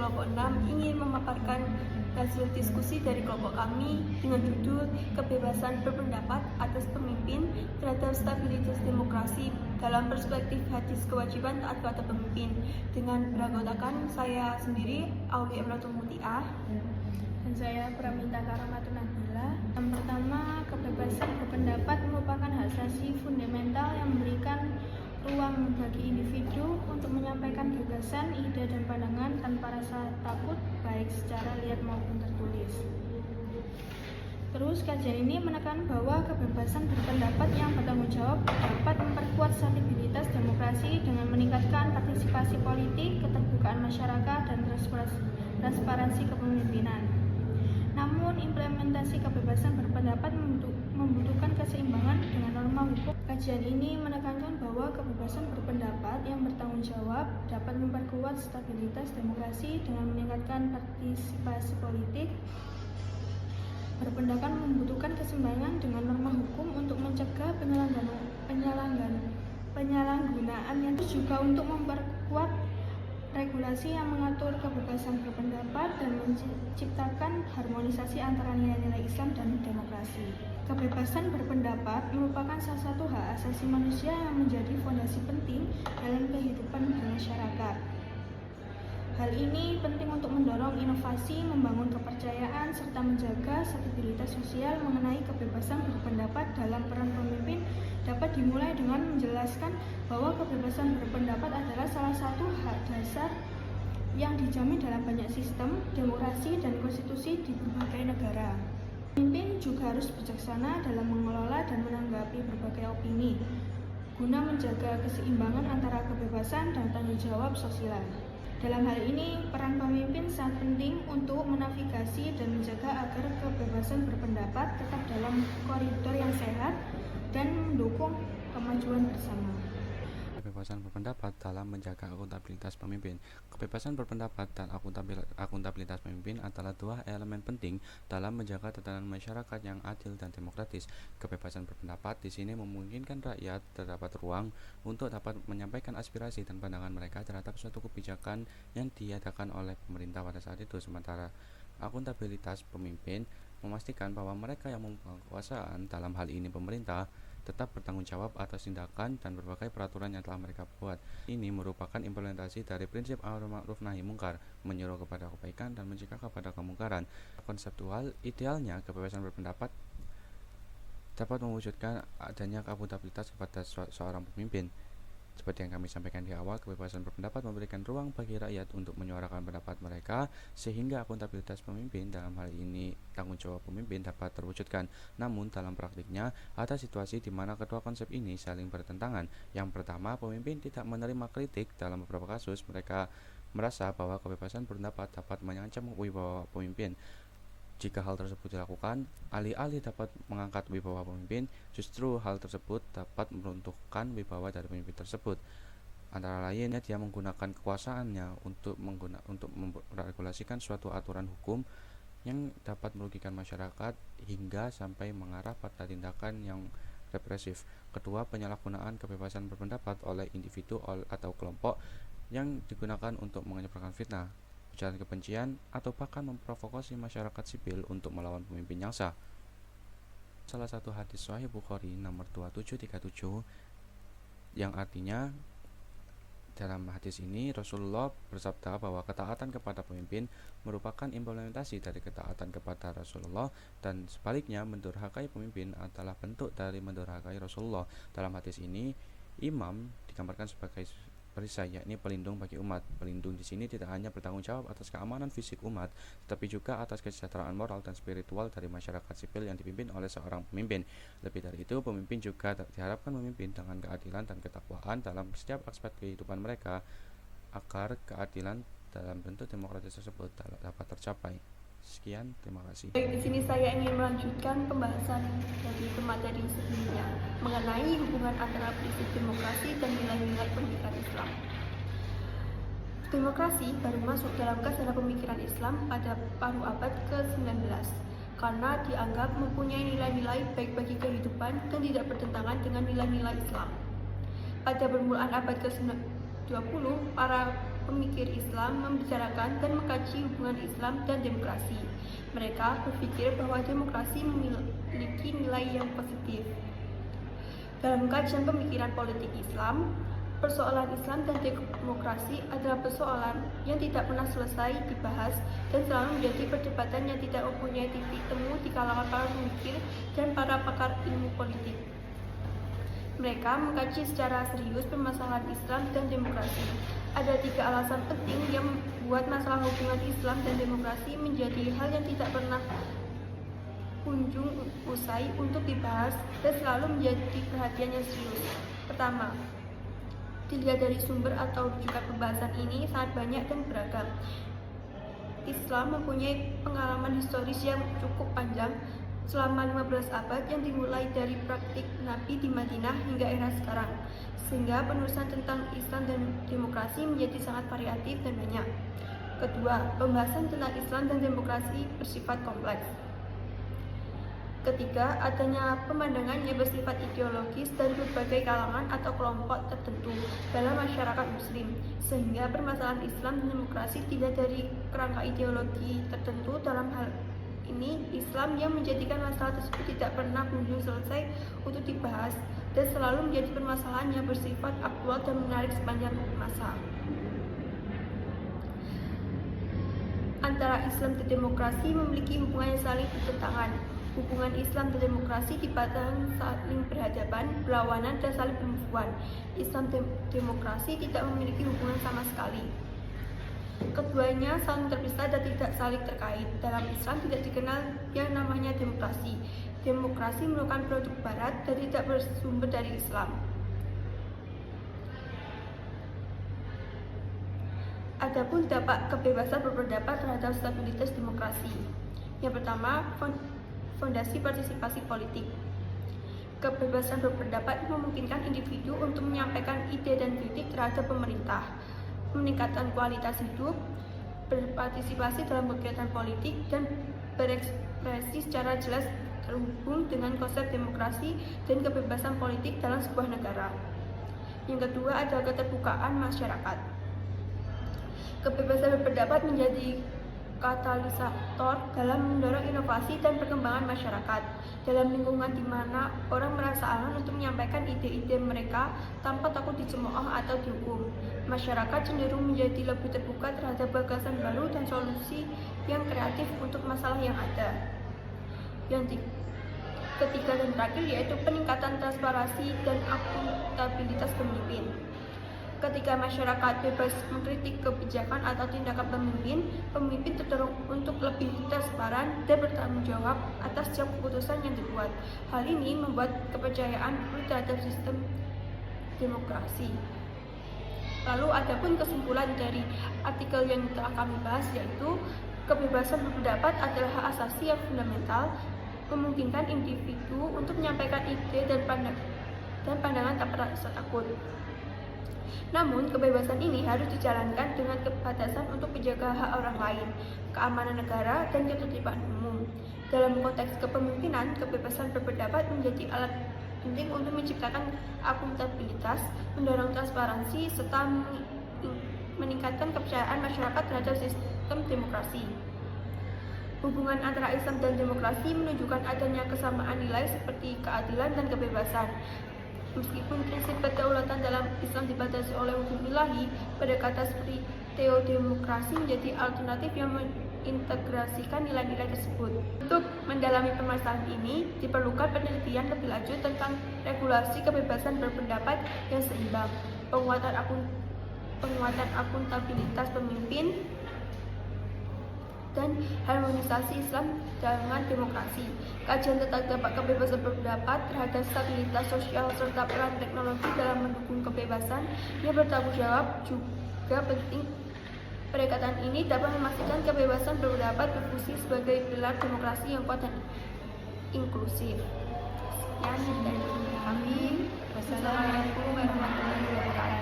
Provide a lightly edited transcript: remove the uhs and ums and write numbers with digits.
kelompok 6 ingin memaparkan hasil diskusi dari kelompok kami dengan judul Kebebasan Berpendapat atas Pemimpin terhadap Stabilitas Demokrasi dalam Perspektif Hadis Kewajiban Taat Kepada Pemimpin, dengan beranggotakan saya sendiri, Aulia Emratul Mutia, dan saya Pramita Karamatun Nabila. Yang pertama, kebebasan berpendapat merupakan hak asasi fundamental yang memberikan ruang bagi individu untuk menyampaikan gagasan, ide, dan pandangan tanpa rasa takut, baik secara lihat maupun tertulis. Terus, kajian ini menekan bahwa kebebasan berpendapat yang bertanggung jawab dapat memperkuat stabilitas demokrasi dengan meningkatkan partisipasi politik, keterbukaan masyarakat, dan transparansi kepemimpinan. Namun, implementasi kebebasan berpendapat membutuhkan keseimbangan dengan norma hukum. Kajian ini menekankan bahwa kebebasan berpendapat yang bertanggung jawab dapat memperkuat stabilitas demokrasi dengan meningkatkan partisipasi politik. Berpendapat membutuhkan keseimbangan dengan norma hukum untuk mencegah penyalahgunaan yang juga untuk memperkuat regulasi yang mengatur kebebasan berpendapat dan menciptakan harmonisasi antara nilai-nilai Islam dan demokrasi. Kebebasan berpendapat merupakan salah satu hak asasi manusia yang menjadi fondasi penting dalam kehidupan bermasyarakat. Hal ini penting untuk mendorong inovasi, membangun kepercayaan, serta menjaga stabilitas sosial. Mengenai kebebasan berpendapat dalam peran pemimpin dapat dimulai dengan menjelaskan bahwa kebebasan berpendapat adalah salah satu hak dasar yang dijamin dalam banyak sistem demokrasi dan konstitusi di berbagai negara. Pemimpin juga harus bijaksana dalam mengelola dan menanggapi berbagai opini, guna menjaga keseimbangan antara kebebasan dan tanggung jawab sosial. Dalam hal ini, peran pemimpin sangat penting untuk menavigasi dan menjaga agar kebebasan berpendapat tetap dalam koridor yang sehat dan mendukung kemajuan bersama. Kebebasan berpendapat dalam menjaga akuntabilitas pemimpin. Kebebasan berpendapat dan akuntabilitas pemimpin adalah dua elemen penting dalam menjaga tatanan masyarakat yang adil dan demokratis. Kebebasan berpendapat di sini memungkinkan rakyat terdapat ruang untuk dapat menyampaikan aspirasi dan pandangan mereka terhadap suatu kebijakan yang diadakan oleh pemerintah pada saat itu. Sementara akuntabilitas pemimpin memastikan bahwa mereka yang memegang kekuasaan, dalam hal ini pemerintah, tetap bertanggung jawab atas tindakan dan berbagai peraturan yang telah mereka buat. Ini merupakan implementasi dari prinsip amar ma'ruf nahi mungkar, menyuruh kepada kebaikan dan mencegah kepada kemungkaran. Konseptual idealnya, kebebasan berpendapat dapat mewujudkan adanya akuntabilitas kepada seorang pemimpin. Seperti yang kami sampaikan di awal, kebebasan berpendapat memberikan ruang bagi rakyat untuk menyuarakan pendapat mereka, sehingga akuntabilitas pemimpin, dalam hal ini tanggung jawab pemimpin, dapat terwujudkan. Namun dalam praktiknya ada situasi di mana kedua konsep ini saling bertentangan. Yang pertama, pemimpin tidak menerima kritik. Dalam beberapa kasus mereka merasa bahwa kebebasan berpendapat dapat mengancam wibawa pemimpin. Jika hal tersebut dilakukan, alih-alih dapat mengangkat wibawa pemimpin, justru hal tersebut dapat meruntuhkan wibawa dari pemimpin tersebut. Antara lainnya, dia menggunakan kekuasaannya untuk meregulasikan suatu aturan hukum yang dapat merugikan masyarakat hingga sampai mengarah pada tindakan yang represif. Kedua, penyalahgunaan kebebasan berpendapat oleh individu atau kelompok yang digunakan untuk menyebarkan fitnah, ujaran kebencian, atau bahkan memprovokasi masyarakat sipil untuk melawan pemimpin yang sah. Salah satu hadis Sahih Bukhari nomor 2737 yang artinya, dalam hadis ini Rasulullah bersabda bahwa ketaatan kepada pemimpin merupakan implementasi dari ketaatan kepada Rasulullah, dan sebaliknya mendurhakai pemimpin adalah bentuk dari mendurhakai Rasulullah. Dalam hadis ini, imam digambarkan sebagai perisai, yakni pelindung bagi umat. Pelindung di sini tidak hanya bertanggung jawab atas keamanan fisik umat, tetapi juga atas kesejahteraan moral dan spiritual dari masyarakat sipil yang dipimpin oleh seorang pemimpin. Lebih dari itu, pemimpin juga diharapkan memimpin dengan keadilan dan ketakwaan dalam setiap aspek kehidupan mereka, agar keadilan dalam bentuk demokratis tersebut dapat tercapai. Sekian, terima kasih. Baik, di sini saya ingin melanjutkan pembahasan dari materi sebelumnya mengenai hubungan antara prinsip demokrasi dan nilai-nilai pemikiran Islam. Demokrasi baru masuk dalam khazanah pemikiran Islam pada paruh abad ke-19 karena dianggap mempunyai nilai-nilai baik bagi kehidupan dan tidak bertentangan dengan nilai-nilai Islam. Pada permulaan abad ke-20, para pemikir Islam membicarakan dan mengkaji hubungan Islam dan demokrasi. Mereka berpikir bahwa demokrasi memiliki nilai yang positif. Dalam kajian pemikiran politik Islam, persoalan Islam dan demokrasi adalah persoalan yang tidak pernah selesai dibahas dan selalu menjadi perdebatan yang tidak mempunyai titik temu di kalangan para pemikir dan para pakar ilmu politik. Mereka mengkaji secara serius permasalahan Islam dan demokrasi. Ada 3 alasan penting yang membuat masalah hubungan Islam dan demokrasi menjadi hal yang tidak pernah kunjung usai untuk dibahas dan selalu menjadi perhatian yang serius. Pertama, dilihat dari sumber atau rujukan pembahasan ini sangat banyak dan beragam. Islam mempunyai pengalaman historis yang cukup panjang selama 15 abad yang dimulai dari praktik Nabi di Madinah hingga era sekarang, sehingga penulisan tentang Islam dan demokrasi menjadi sangat variatif dan banyak. Kedua, pembahasan tentang Islam dan demokrasi bersifat kompleks. Ketiga, adanya pemandangan yang bersifat ideologis dari berbagai kalangan atau kelompok tertentu dalam masyarakat muslim, sehingga permasalahan Islam dan demokrasi tidak dari kerangka ideologi tertentu. Dalam hal ini, Islam yang menjadikan masalah tersebut tidak pernah kunjung selesai untuk dibahas dan selalu menjadi permasalahan yang bersifat aktual dan menarik sepanjang masa. Antara Islam dan demokrasi memiliki hubungan yang saling bertentangan. Hubungan Islam dan demokrasi dipandang saling berhadapan, berlawanan, dan saling bermusuhan. Islam dan demokrasi tidak memiliki hubungan sama sekali. Keduanya saling terpisah dan tidak saling terkait. Dalam Islam tidak dikenal yang namanya demokrasi. Demokrasi merupakan produk Barat dan tidak bersumber dari Islam. Adapun dampak kebebasan berpendapat terhadap stabilitas demokrasi. Yang pertama, fondasi partisipasi politik. Kebebasan berpendapat memungkinkan individu untuk menyampaikan ide dan kritik terhadap pemerintah, meningkatkan kualitas hidup, berpartisipasi dalam kegiatan politik, dan berekspresi secara jelas terhubung dengan konsep demokrasi dan kebebasan politik dalam sebuah negara. Yang kedua adalah keterbukaan masyarakat. Kebebasan berpendapat menjadi katalisator dalam mendorong inovasi dan perkembangan masyarakat dalam lingkungan di mana orang merasa aman untuk menyampaikan ide-ide mereka tanpa takut dicemooh atau dihukum. Masyarakat cenderung menjadi lebih terbuka terhadap gagasan baru dan solusi yang kreatif untuk masalah yang ada. Yang ketiga dan terakhir yaitu peningkatan transparansi dan akuntabilitas pemimpin. Ketika masyarakat bebas mengkritik kebijakan atau tindakan pemimpin terdorong untuk lebih transparan dan bertanggung jawab atas setiap keputusan yang dibuat. Hal ini membuat kepercayaan terhadap sistem demokrasi. Lalu adapun kesimpulan dari artikel yang telah kami bahas yaitu kebebasan berpendapat adalah hak asasi yang fundamental, memungkinkan individu untuk menyampaikan ide dan pandangan tanpa rasa takut. Namun, kebebasan ini harus dijalankan dengan kebatasan untuk menjaga hak orang lain, keamanan negara, dan ketertiban umum. Dalam konteks kepemimpinan, kebebasan berpendapat menjadi alat penting untuk menciptakan akuntabilitas, mendorong transparansi, serta meningkatkan kepercayaan masyarakat terhadap sistem demokrasi. Hubungan antara Islam dan demokrasi menunjukkan adanya kesamaan nilai seperti keadilan dan kebebasan. Meskipun prinsip kedaulatan dalam Islam dibatasi oleh hukum ilahi, pendekatan seperti teodemokrasi menjadi alternatif yang mengintegrasikan nilai-nilai tersebut. Untuk mendalami permasalahan ini, diperlukan penelitian lebih lanjut tentang regulasi kebebasan berpendapat yang seimbang, penguatan akuntabilitas pemimpin, dan harmonisasi Islam dengan demokrasi. Kajian tentang dampak kebebasan berpendapat terhadap stabilitas sosial serta peran teknologi dalam mendukung kebebasan yang bertanggung jawab juga penting. Pendekatan ini dapat memastikan kebebasan berpendapat berfungsi sebagai pilar demokrasi yang kuat dan inklusif. Sekian dari kami. Wassalamualaikum warahmatullahi wabarakatuh.